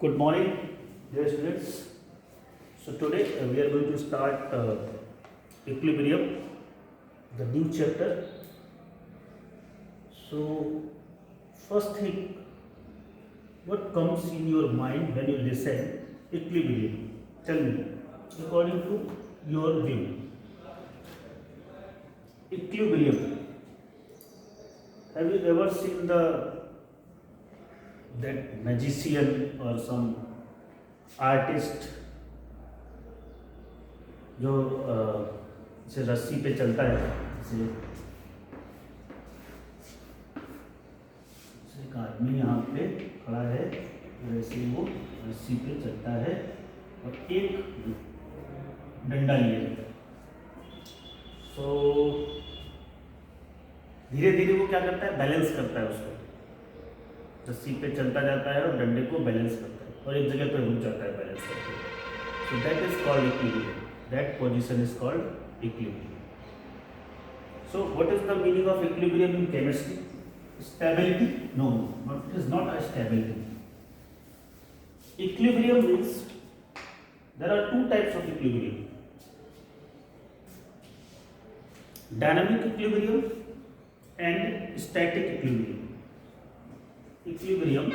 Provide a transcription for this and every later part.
Good morning, dear students. So today we are going to start equilibrium, the new chapter. So first thing, what comes in your mind when you listen equilibrium? Tell me, according to your view, equilibrium. Have you ever seen that magician or some artist जो जैसे रस्सी पे चलता है, जैसे एक आदमी यहाँ पे खड़ा है, वैसे वो रस्सी पे चलता है और एक डंडा लिए रहता है। सो धीरे धीरे वो क्या करता है, बैलेंस करता है उसको, रस्सी पे चलता जाता है और डंडे को बैलेंस करता है और एक जगह पे रुक जाता है बैलेंस करके। So that is called equilibrium, that position is called equilibrium. So what is the meaning of equilibrium in chemistry? Stability? No, it is not a stability. Equilibrium means there are two types of equilibrium: dynamic equilibrium and static equilibrium. Equilibrium,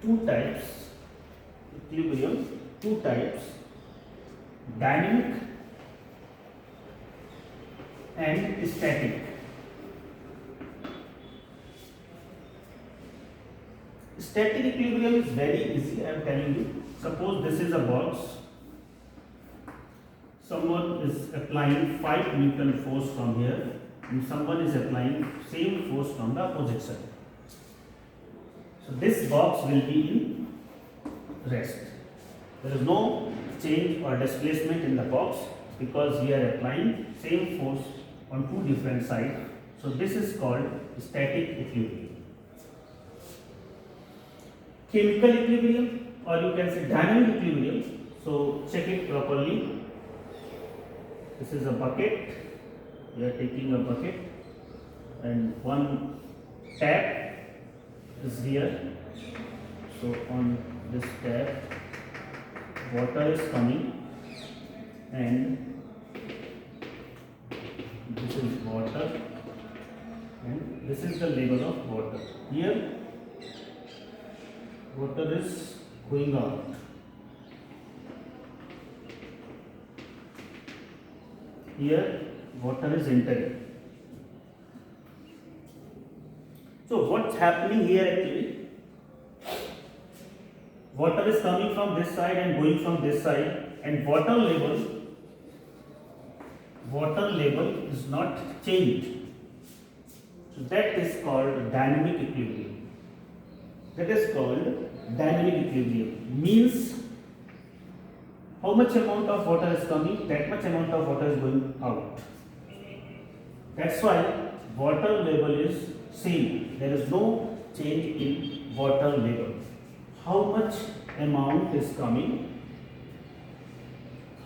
two types. Equilibrium, two types: dynamic and static. Static equilibrium is very easy, I am telling you. Suppose this is a box. Someone is applying 5 Newton force from here and someone is applying same force from the opposite side. So this box will be in rest. There is no change or displacement in the box because we are applying same force on two different sides. So this is called static equilibrium. Chemical equilibrium, or you can say dynamic equilibrium. So check it properly. This is a bucket. We are taking a bucket and one tap is here. So on this tap water is coming and this is water and this is the level of water. Here water is going out. Here water is entering. So what's happening here actually? Water is coming from this side and going from this side, and water level is not changed. So that is called dynamic equilibrium. That is called dynamic equilibrium. Means how much amount of water is coming, that much amount of water is going out. That's why water level is same. There is no change in water level. How much amount is coming?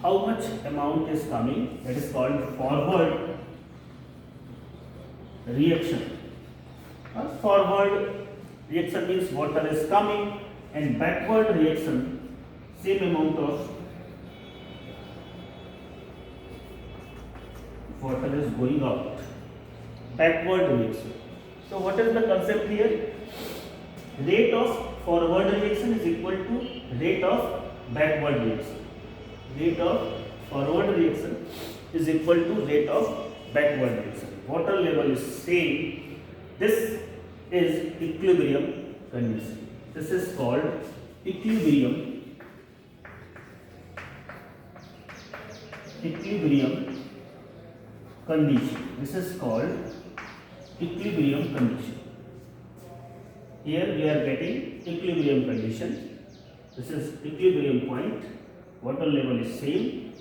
How much amount is coming? That is called forward reaction. Forward reaction means water is coming, and backward reaction, same amount of water is going out. Backward reaction. So what is the concept here? Rate of forward reaction is equal to rate of backward reaction. Rate of forward reaction is equal to rate of backward reaction. Water level is same. This is equilibrium condition. This is called equilibrium condition. This is called equilibrium condition. Here we are getting equilibrium condition. This is equilibrium point. Water level is same.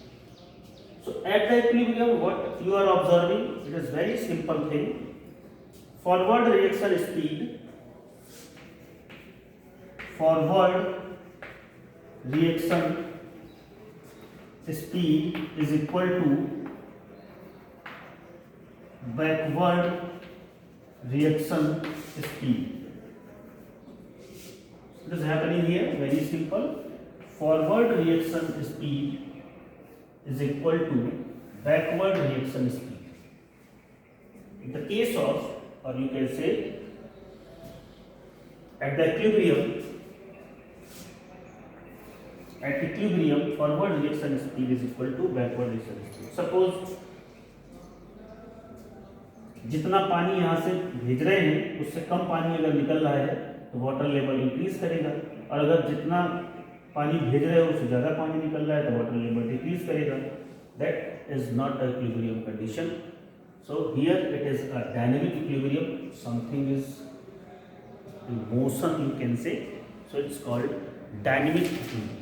So at the equilibrium, what you are observing, it is very simple thing. Forward reaction speed, is equal to backward reaction speed. What is happening here? Very simple. Forward reaction speed is equal to backward reaction speed. In the case of, or you can say at the equilibrium, forward reaction speed is equal to backward reaction speed. Suppose जितना पानी यहाँ से भेज रहे हैं उससे कम पानी अगर निकल रहा है तो वाटर लेवल इंक्रीज करेगा, और अगर जितना पानी भेज रहे हो उससे ज़्यादा पानी निकल रहा है तो वाटर लेवल डिक्रीज करेगा. That is not a equilibrium condition. So here it is a dynamic equilibrium. Something is in motion, you can say. So it's called dynamic equilibrium.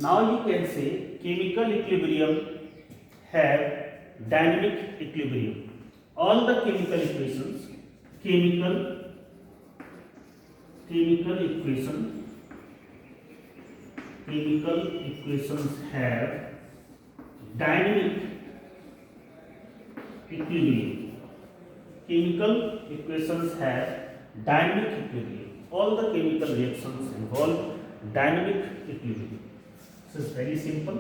Now you can say chemical equilibrium have dynamic equilibrium. All the chemical equations have dynamic equilibrium. Chemical equations have dynamic equilibrium. All the chemical reactions involve dynamic equilibrium. This is very simple.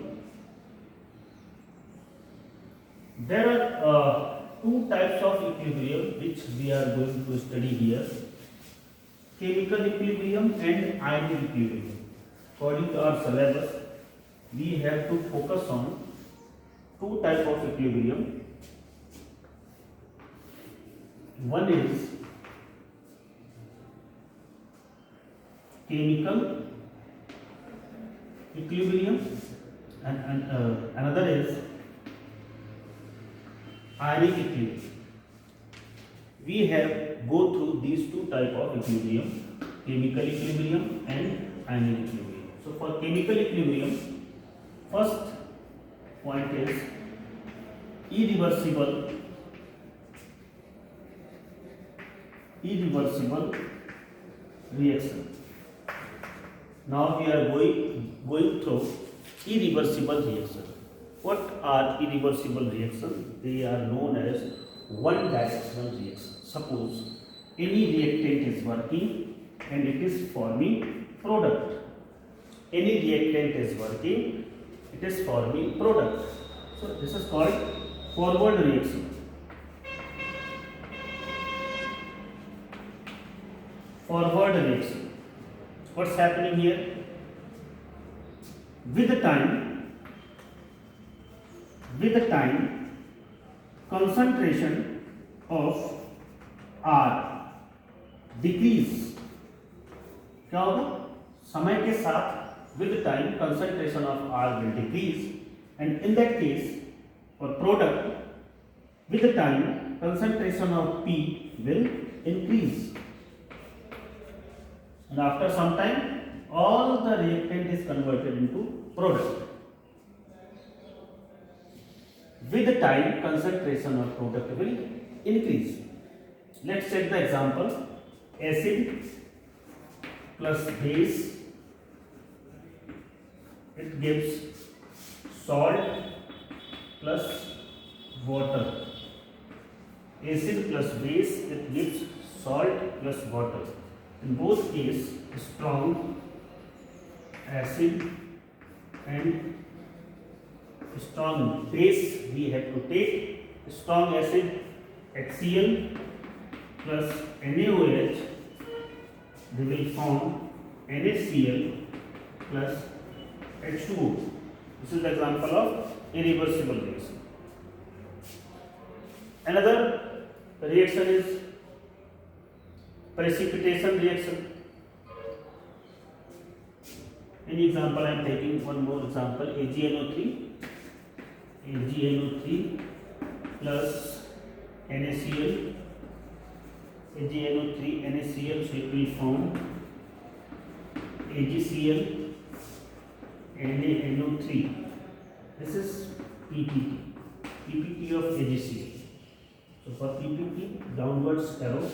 There are two types of equilibrium which we are going to study here: chemical equilibrium and ionic equilibrium. According to our syllabus, we have to focus on two types of equilibrium. One is chemical equilibrium and another is ionic equilibrium. We have go through these two type of equilibrium: chemical equilibrium and ionic equilibrium. So for chemical equilibrium, first point is irreversible reaction. Now we are going through irreversible reaction. What are irreversible reactions? They are known as one directional reaction. Suppose any reactant is working and it is forming product. Any reactant is working, it is forming product. So this is called forward reaction. Forward reaction. What's happening here? With the time, concentration of R decrease. क्या होगा? समय के साथ with the time concentration of R will decrease, and in that case for product with the time concentration of P will increase. And after some time, all the reactant is converted into product. With the time, concentration of product will increase. Let's take the example: acid plus base, it gives salt plus water. Acid plus base, it gives salt plus water. In both cases, strong acid and strong base we have to take. Strong acid HCl plus NaOH, they will form NaCl plus H2O. This is the example of irreversible reaction. Another reaction is precipitation reaction. In example, I am taking one more example: AgNO3 plus NaCl. AgNO3 NaCl, so it will form AgCl NaNO3. This is PPT of AgCl. So for PPT, downwards arrow,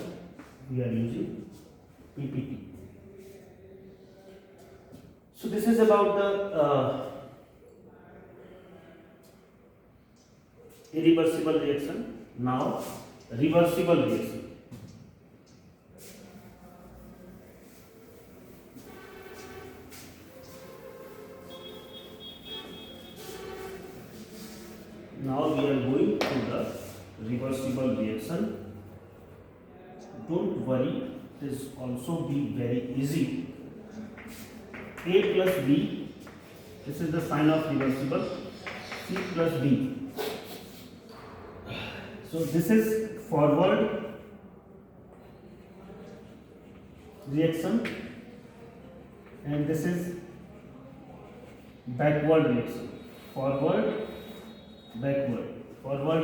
we are using PPT. So this is about the irreversible reaction. Now reversible reaction. Now we are going to the reversible reaction. Don't worry, it is also be very easy. A plus B, this is the sign of reversible. C plus D. So this is forward reaction and this is backward reaction. Forward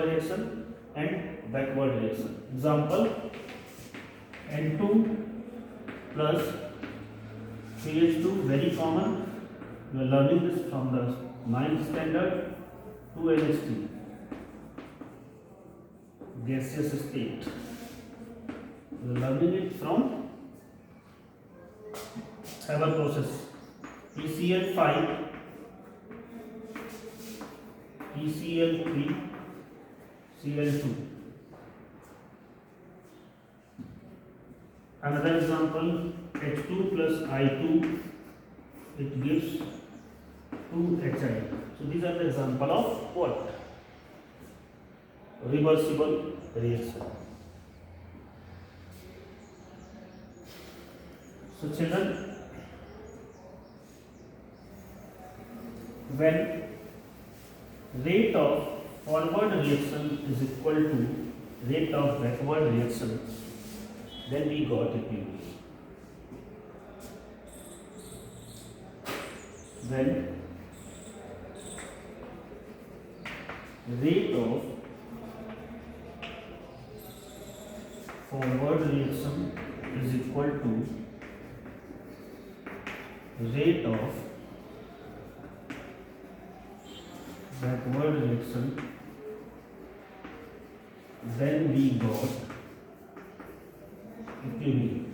reaction and backward reaction. Example, N2 plus CH2, very common. You are learning this from the 9th standard. 2NH3, gaseous state. You are learning it from Haber process. PCl5, PCl3, Cl2. Another example, H2 plus I2, it gives 2HI. So these are the example of what? Reversible reaction. So children, when rate of forward reaction is equal to rate of backward reaction, then we got equilibrium. When rate of forward reaction is equal to rate of backward reaction, then we got equilibrium.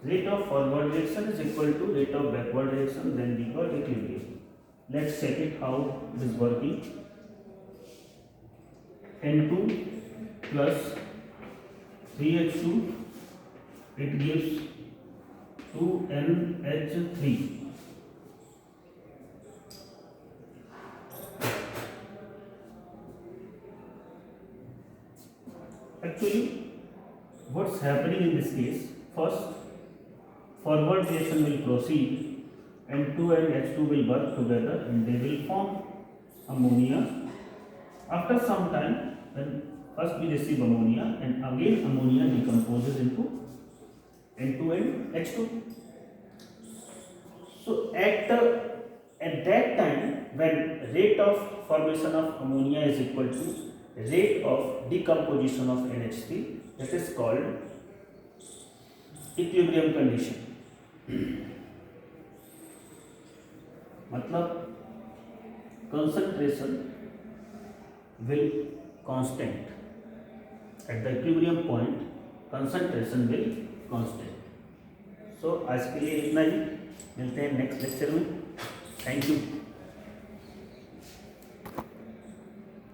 Rate of forward reaction is equal to rate of backward reaction, then we got equilibrium. Let's check it how it is working. N2 plus 3H2, it gives 2NH3. Actually, what's happening in this case? First, forward reaction will proceed and 2 and H2 will work together and they will form ammonia. After some time, when first we receive ammonia and again ammonia decomposes into N2 and H2. So at that time, when rate of formation of ammonia is equal to rate of decomposition of NH3, that is called equilibrium condition. मतलब concentration will constant at the equilibrium point, concentration will constant. So आज के लिए इतना ही, मिलते हैं next lecture में. Thank you.